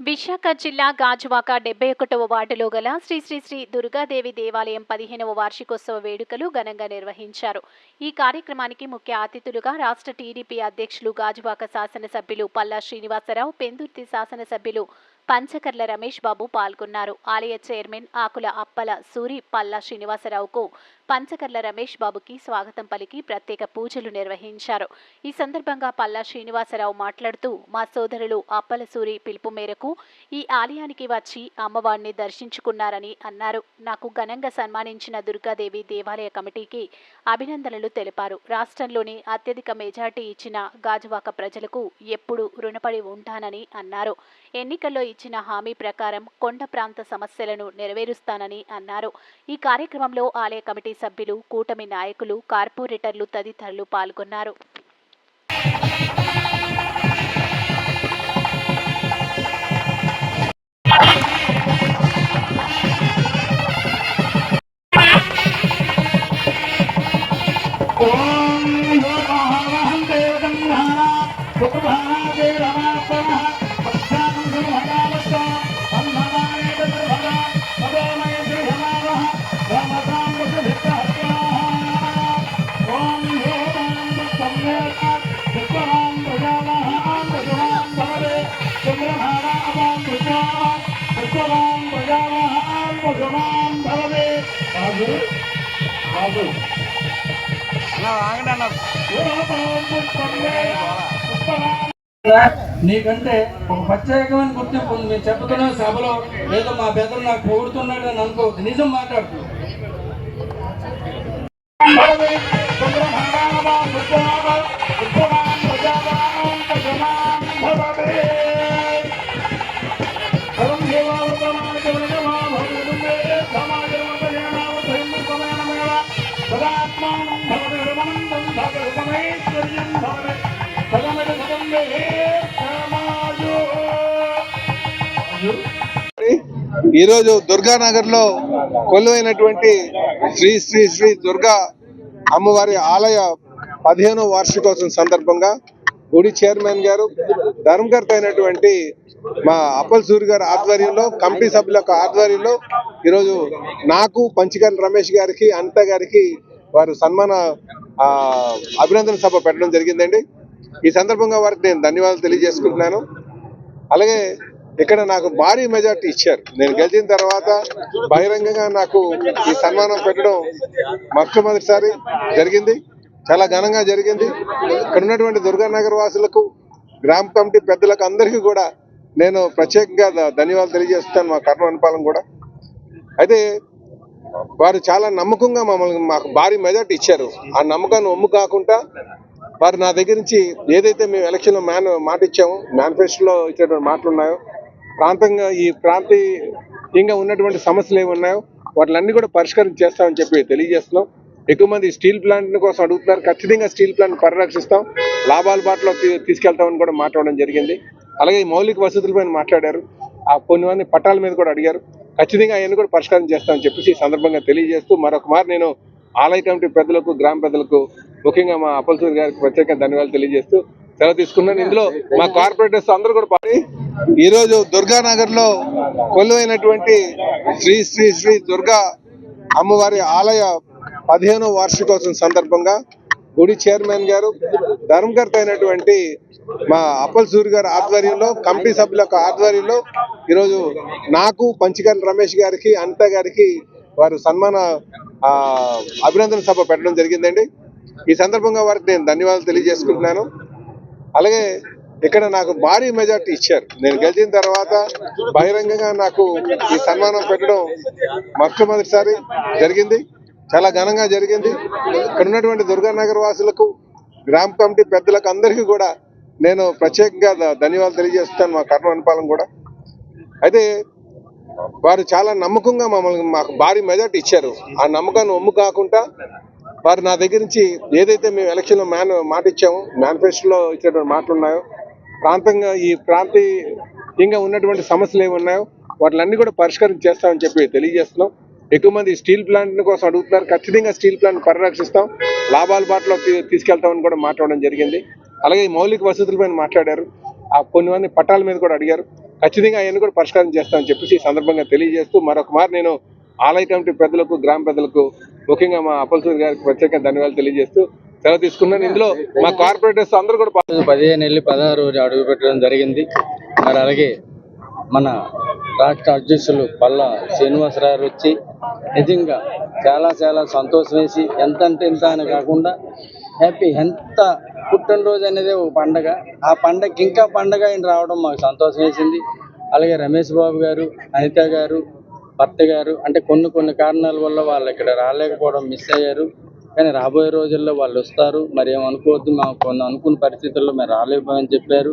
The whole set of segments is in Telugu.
విశాఖ జిల్లా గాజువాక 71వ వార్డులో గల శ్రీ శ్రీ శ్రీ దుర్గాదేవి దేవాలయం 15వ వార్షికోత్సవ వేడుకలు ఘనంగా నిర్వహించారు. ఈ కార్యక్రమానికి ముఖ్య అతిథులుగా రాష్ట్ర టీడీపీ అధ్యక్షులు గాజువాక శాసనసభ్యులు పల్లా శ్రీనివాసరావు, పెందుర్తి శాసనసభ్యులు పంచకర్ల రమేష్ బాబు పాల్గొన్నారు. ఆలయ చైర్మన్ ఆకుల అప్పల సూరి పల్లా శ్రీనివాసరావుకు పంచకర్ల రమేష్ బాబుకి స్వాగతం పలికి ప్రత్యేక పూజలు నిర్వహించారు. ఈ సందర్భంగా పల్లా శ్రీనివాసరావు మాట్లాడుతూ, మా సోదరులు అప్పల సూరి పిలుపు మేరకు ఈ ఆలయానికి వచ్చి అమ్మవారిని దర్శించుకున్నారని అన్నారు. నాకు ఘనంగా సన్మానించిన దుర్గాదేవి దేవాలయ కమిటీకి అభినందనలు తెలిపారు. రాష్ట్రంలోని అత్యధిక మెజార్టీ ఇచ్చిన గాజువాక ప్రజలకు ఎప్పుడూ రుణపడి ఉంటానని అన్నారు. ఎన్నికల్లో ఇచ్చిన హామీ ప్రకారం కొండ ప్రాంత సమస్యలను నెరవేరుస్తానని అన్నారు. ఈ కార్యక్రమంలో ఆలయ కమిటీ సభ్యులు, కూటమి నాయకులు, కార్పొరేటర్లు తదితరులు పాల్గొన్నారు. నీకంటే ఒక ప్రత్యేకమైన గుర్తింపు ఉంది. మేము చెప్తున్న సభలో ఏదో మా పెద్దలు నాకు పొగుడుతున్నాడు అని అనుకోవద్దు, నిజం మాట్లాడుతూ ఈరోజు దుర్గానగర్ లో కొలువైనటువంటి శ్రీ శ్రీ శ్రీ దుర్గా అమ్మవారి ఆలయ 15వ వార్షికోత్సవం సందర్భంగా గుడి చైర్మన్ గారు, ధర్మకర్త అయినటువంటి మా అప్పల్ సూరి గారి ఆధ్వర్యంలో, కమిటీ సభ్యుల ఆధ్వర్యంలో ఈరోజు నాకు, పంచకర్ల రమేష్ గారికి, అనిత గారికి వారు సన్మాన అభినందన సభ పెట్టడం జరిగిందండి. ఈ సందర్భంగా వారికి నేను ధన్యవాదాలు తెలియజేసుకుంటున్నాను. అలాగే ఇక్కడ నాకు భారీ మెజార్టీ ఇచ్చారు. నేను గెలిచిన తర్వాత బహిరంగంగా నాకు ఈ సన్మానం పెట్టడం మొట్టమొదటిసారి జరిగింది. చాలా ఘనంగా జరిగింది. ఇక్కడ ఉన్నటువంటి దుర్గానగర్ వాసులకు, గ్రామ కమిటీ పెద్దలకు అందరికీ కూడా నేను ప్రత్యేకంగా ధన్యవాదాలు తెలియజేస్తాను. మా కర్ణవనపాలెం కూడా అయితే వారు చాలా నమ్మకంగా మాకు భారీ మెజార్టీ ఇచ్చారు. ఆ నమ్మకాన్ని ఒమ్ము కాకుండా వారు నా దగ్గర నుంచి ఏదైతే మేము ఎలక్షన్లో మాట ఇచ్చామో, మేనిఫెస్టోలో ఇచ్చేటువంటి మాటలు ఉన్నాయో, ఈ ప్రాంతీయంగా ఉన్నటువంటి సమస్యలు ఏమి ఉన్నాయో వాటిలన్నీ కూడా పరిష్కారం చేస్తామని చెప్పి తెలియజేస్తున్నాం. ఎక్కువ మంది స్టీల్ ప్లాంట్ కోసం అడుగుతున్నారు. ఖచ్చితంగా స్టీల్ ప్లాంట్ పరిరక్షిస్తాం, లాభాల బాటలో తీసుకెళ్తామని కూడా మాట్లాడడం జరిగింది. అలాగే ఈ మౌలిక వసతులపైన మాట్లాడారు. ఆ కొన్ని మంది పట్టాల మీద కూడా అడిగారు. ఖచ్చితంగా అవన్నీ కూడా పరిష్కారం చేస్తామని చెప్పేసి ఈ సందర్భంగా తెలియజేస్తూ మరొకమారు నేను ఆలయ కమిటీ పెద్దలకు, గ్రామ పెద్దలకు, ముఖ్యంగా మా అప్పల్ సూరి గారికి ప్రత్యేకంగా ధన్యవాదాలు తెలియజేస్తూ సెలవు తీసుకున్నాను. ఇందులో మా కార్పొరేటర్స్ అందరూ కూడా ఈరోజు దుర్గానగర్ లో కొలువైనటువంటి శ్రీ శ్రీ శ్రీ దుర్గా అమ్మవారి ఆలయ 15వ వార్షికోత్సవం సందర్భంగా గుడి చైర్మన్ గారు, ధర్మకర్త అయినటువంటి మా అప్పల్ సూరి గారి ఆధ్వర్యంలో, కమిటీ సభ్యుల ఆధ్వర్యంలో ఈరోజు నాకు, పంచకర్ల రమేష్ గారికి, అనిత గారికి వారు సన్మాన అభినందన సభ పెట్టడం జరిగిందండి. ఈ సందర్భంగా వారికి నేను ధన్యవాదాలు తెలియజేసుకుంటున్నాను. అలాగే ఇక్కడ నాకు భారీ మెజార్టీ ఇచ్చారు. నేను గెలిచిన తర్వాత బహిరంగంగా నాకు ఈ సన్మానం పెట్టడం మొట్టమొదటిసారి జరిగింది. చాలా ఘనంగా జరిగింది. ఇక్కడ ఉన్నటువంటి దుర్గానగర్ వాసులకు, గ్రామ కమిటీ పెద్దలకు అందరికీ కూడా నేను ప్రత్యేకంగా ధన్యవాదాలు తెలియజేస్తాను. మా కర్ణవనపాలెం కూడా అయితే వారు చాలా నమ్మకంగా మాకు భారీ మెజార్టీ ఇచ్చారు. ఆ నమ్మకాన్ని ఒమ్ము కాకుండా వారు నా దగ్గర నుంచి ఏదైతే మేము ఎలక్షన్లో మాట ఇచ్చామో, మేనిఫెస్టోలో ఇచ్చేటువంటి మాటలు ఉన్నాయో, ఈ ప్రాంతీయంగా ఉన్నటువంటి సమస్యలు ఏమి ఉన్నాయో వాటిలన్నీ కూడా పరిష్కారం చేస్తామని చెప్పి తెలియజేస్తున్నాం. ఎక్కువ మంది స్టీల్ ప్లాంట్ కోసం అడుగుతున్నారు. ఖచ్చితంగా స్టీల్ ప్లాంట్ పరిరక్షిస్తాం, లాభాల బాటలో తీసుకెళ్తామని కూడా మాట్లాడడం జరిగింది. అలాగే ఈ మౌలిక వసతులపైన మాట్లాడారు. ఆ కొన్ని మంది పట్టాల మీద కూడా అడిగారు. ఖచ్చితంగా అవన్నీ కూడా పరిష్కారం చేస్తామని చెప్పేసి ఈ సందర్భంగా తెలియజేస్తూ మరొక మారు నేను ఆలయ కమిటీ పెద్దలకు, గ్రామ పెద్దలకు, ముఖ్యంగా మా అప్పలసూరి గారికి ప్రత్యేక ధన్యవాదాలు తెలియజేస్తూ సెలవు తీసుకున్నాను. ఇందులో మా కార్పొరేటర్స్ అందరూ కూడా 15 వెళ్ళి 16 అడుగు పెట్టడం జరిగింది. మరి అలాగే మన రాష్ట్ర అధ్యక్షులు పల్లా శ్రీనివాసరావు వచ్చి నిజంగా చాలా చాలా సంతోషం వేసి ఎంత అంటే ఇంత అని కాకుండా హ్యాపీ, ఎంత పుట్టినరోజు అనేది ఒక పండగ, ఆ పండగకి ఇంకా పండగ ఆయన రావడం మాకు సంతోషం వేసింది. అలాగే రమేష్ బాబు గారు, అనిత గారు, భర్త గారు అంటే కొన్ని కారణాల వల్ల వాళ్ళు ఇక్కడ రాలేకపోవడం మిస్ అయ్యారు. కానీ రాబోయే రోజుల్లో వాళ్ళు వస్తారు, మరి ఏమనుకోవద్దు, మాకు కొన్ని అనుకున్న పరిస్థితుల్లో మేము రాలేకపోయామని చెప్పారు.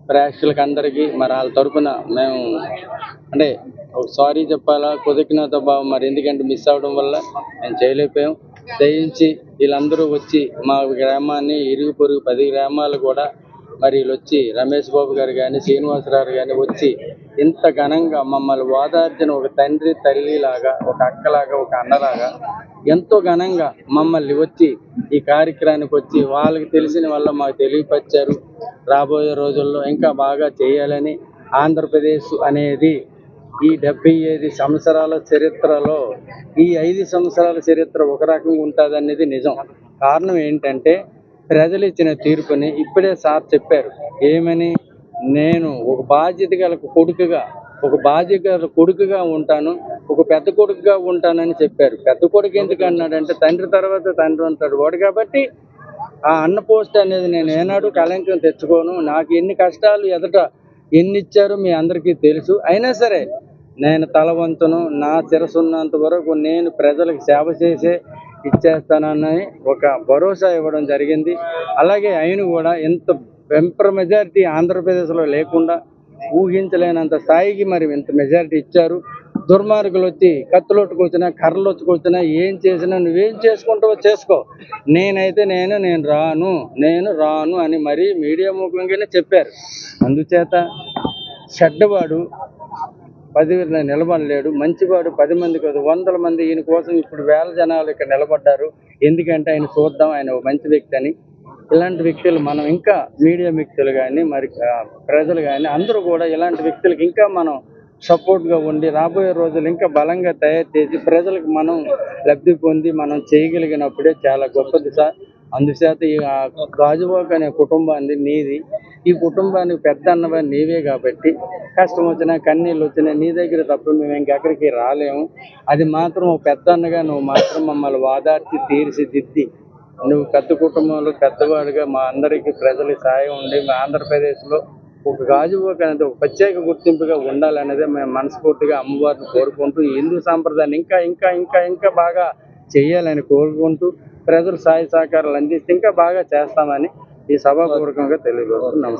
ప్రేక్షకులకి అందరికీ మరి వాళ్ళ తరఫున మేము అంటే సారీ చెప్పాలా, కృతజ్ఞత భావం, మరి ఎందుకంటే మిస్ అవ్వడం వల్ల మేము చేయలేకపోయాం. దయించి వీళ్ళందరూ వచ్చి మా గ్రామాన్ని ఇరుగు పొరుగు 10 గ్రామాలు కూడా మరి వీళ్ళు వచ్చి రమేష్ బాబు గారు కానీ శ్రీనివాసరావు కానీ వచ్చి ఇంత ఘనంగా మమ్మల్ని ఓదార్చిన ఒక తండ్రి తల్లి లాగా, ఒక అక్కలాగా, ఒక అన్నలాగా ఎంతో ఘనంగా మమ్మల్ని వచ్చి ఈ కార్యక్రమానికి వచ్చి వాళ్ళకి తెలిసిన వల్ల మాకు తెలియపరిచారు. రాబోయే రోజుల్లో ఇంకా బాగా చేయాలని, ఆంధ్రప్రదేశ్ అనేది ఈ 75 సంవత్సరాల చరిత్రలో ఈ 5 సంవత్సరాల చరిత్ర ఒక రకంగా ఉంటుంది అనేది నిజం. కారణం ఏంటంటే ప్రజలు ఇచ్చిన తీర్పుని ఇప్పుడే సార్ చెప్పారు. ఏమని? నేను ఒక బాధ్యత గల కొడుకుగా ఉంటాను, ఒక పెద్ద కొడుకుగా ఉంటానని చెప్పారు. పెద్ద కొడుకు ఎందుకు అన్నాడంటే తండ్రి తర్వాత తండ్రి ఉంటాడు వాడు కాబట్టి ఆ అన్న పోస్ట్ అనేది నేను ఏనాడు కళంకం తెచ్చుకోను. నాకు ఎన్ని కష్టాలు ఎదుట ఎన్ని ఇచ్చారో మీ అందరికీ తెలుసు. అయినా సరే నేను తలవంతును, నా శిరసున్నంత వరకు నేను ప్రజలకు సేవ చేసే ఇచ్చేస్తానని ఒక భరోసా ఇవ్వడం జరిగింది. అలాగే ఆయన కూడా ఎంత వెంపర్ మెజారిటీ ఆంధ్రప్రదేశ్లో లేకుండా ఊహించలేనంత స్థాయికి మరి ఇంత మెజారిటీ ఇచ్చారు. దుర్మార్గులు వచ్చి కత్తులొట్టుకు వచ్చినా, కర్రలు వచ్చుకొచ్చినా, ఏం చేసినా నువ్వేం చేసుకుంటావో చేసుకో, నేనైతే నేను రాను అని మరీ మీడియా ముఖంగానే చెప్పారు. అందుచేత చెడ్డవాడు 10 నిలబడలేడు, మంచివాడు 10 మంది కాదు 100 మంది ఈయన కోసం ఇప్పుడు 1000 జనాలు ఇక్కడ నిలబడ్డారు. ఎందుకంటే ఆయన చూద్దాం ఆయన ఒక మంచి వ్యక్తి అని. ఇలాంటి వ్యక్తులు మనం ఇంకా మీడియా వ్యక్తులు కానీ మరి ప్రజలు కానీ అందరూ కూడా ఇలాంటి వ్యక్తులకు ఇంకా మనం సపోర్ట్గా ఉండి రాబోయే రోజులు ఇంకా బలంగా తయారు చేసి ప్రజలకు మనం లబ్ధి పొంది మనం చేయగలిగినప్పుడే చాలా గొప్పది సార్. అందుచేత ఈ గాజువాక అనే కుటుంబాన్ని నీది, ఈ కుటుంబానికి పెద్ద అన్నవా నీవే కాబట్టి కష్టం వచ్చినా కన్నీళ్ళు వచ్చినా నీ దగ్గర తప్ప మేము ఇంకెక్కడికి రాలేము. అది మాత్రం ఒక పెద్ద అన్నగా నువ్వు మాత్రం మమ్మల్ని వాదార్చి తీర్చిదిద్ది నువ్వు పెద్ద కుటుంబంలో పెద్దవాడుగా మా అందరికీ ప్రజలకు సాయం ఉండి మా ఆంధ్రప్రదేశ్లో ఒక గాజువాక అనేది ఒక ప్రత్యేక గుర్తింపుగా ఉండాలనేదే మేము మనస్ఫూర్తిగా అమ్మవారిని కోరుకుంటూ ఈ హిందూ సాంప్రదాయాన్ని ఇంకా ఇంకా ఇంకా ఇంకా బాగా చేయాలని కోరుకుంటూ ప్రజలు సహాయ సహకారాలు అందిస్తే ఇంకా బాగా చేస్తామని ఈ సభాపూర్వకంగా తెలియజేస్తున్నాం.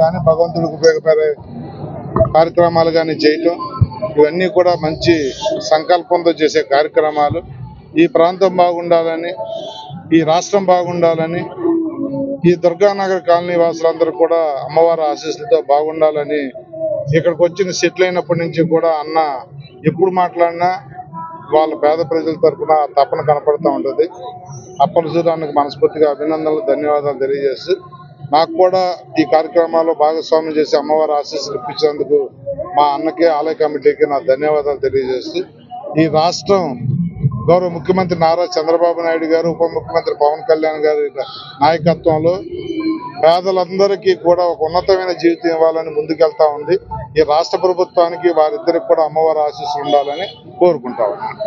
కానీ భగవంతుడికి ఉపయోగపడే కార్యక్రమాలు కానీ చేయటం ఇవన్నీ కూడా మంచి సంకల్పంతో చేసే కార్యక్రమాలు. ఈ ప్రాంతం బాగుండాలని, ఈ రాష్ట్రం బాగుండాలని, ఈ దుర్గానగర్ కాలనీ వాసులందరూ కూడా అమ్మవారి ఆశీస్సులతో బాగుండాలని ఇక్కడికి వచ్చిన సెటిల్ అయినప్పటి నుంచి కూడా అన్న ఎప్పుడు మాట్లాడినా వాళ్ళ పేద ప్రజల తరఫున తపన కనపడుతూ ఉంటుంది. అప్పలసూరి అన్నకు మనస్ఫూర్తిగా అభినందనలు, ధన్యవాదాలు తెలియజేస్తూ నాకు కూడా ఈ కార్యక్రమాల్లో భాగస్వామ్యం చేసి అమ్మవారి ఆశీస్సులు ఇప్పించేందుకు మా అన్నకే, ఆలయ కమిటీకి నా ధన్యవాదాలు తెలియజేస్తూ ఈ రాష్ట్రం గౌరవ ముఖ్యమంత్రి నారా చంద్రబాబు నాయుడు గారు, ఉప ముఖ్యమంత్రి పవన్ కళ్యాణ్ గారి నాయకత్వంలో పేదలందరికీ కూడా ఒక ఉన్నతమైన జీవితం ఇవ్వాలని ముందుకెళ్తా ఉంది. ఈ రాష్ట్ర ప్రభుత్వానికి వారిద్దరికి కూడా అమ్మవారి ఆశీస్సులు ఉండాలని కోరుకుంటా ఉన్నాను.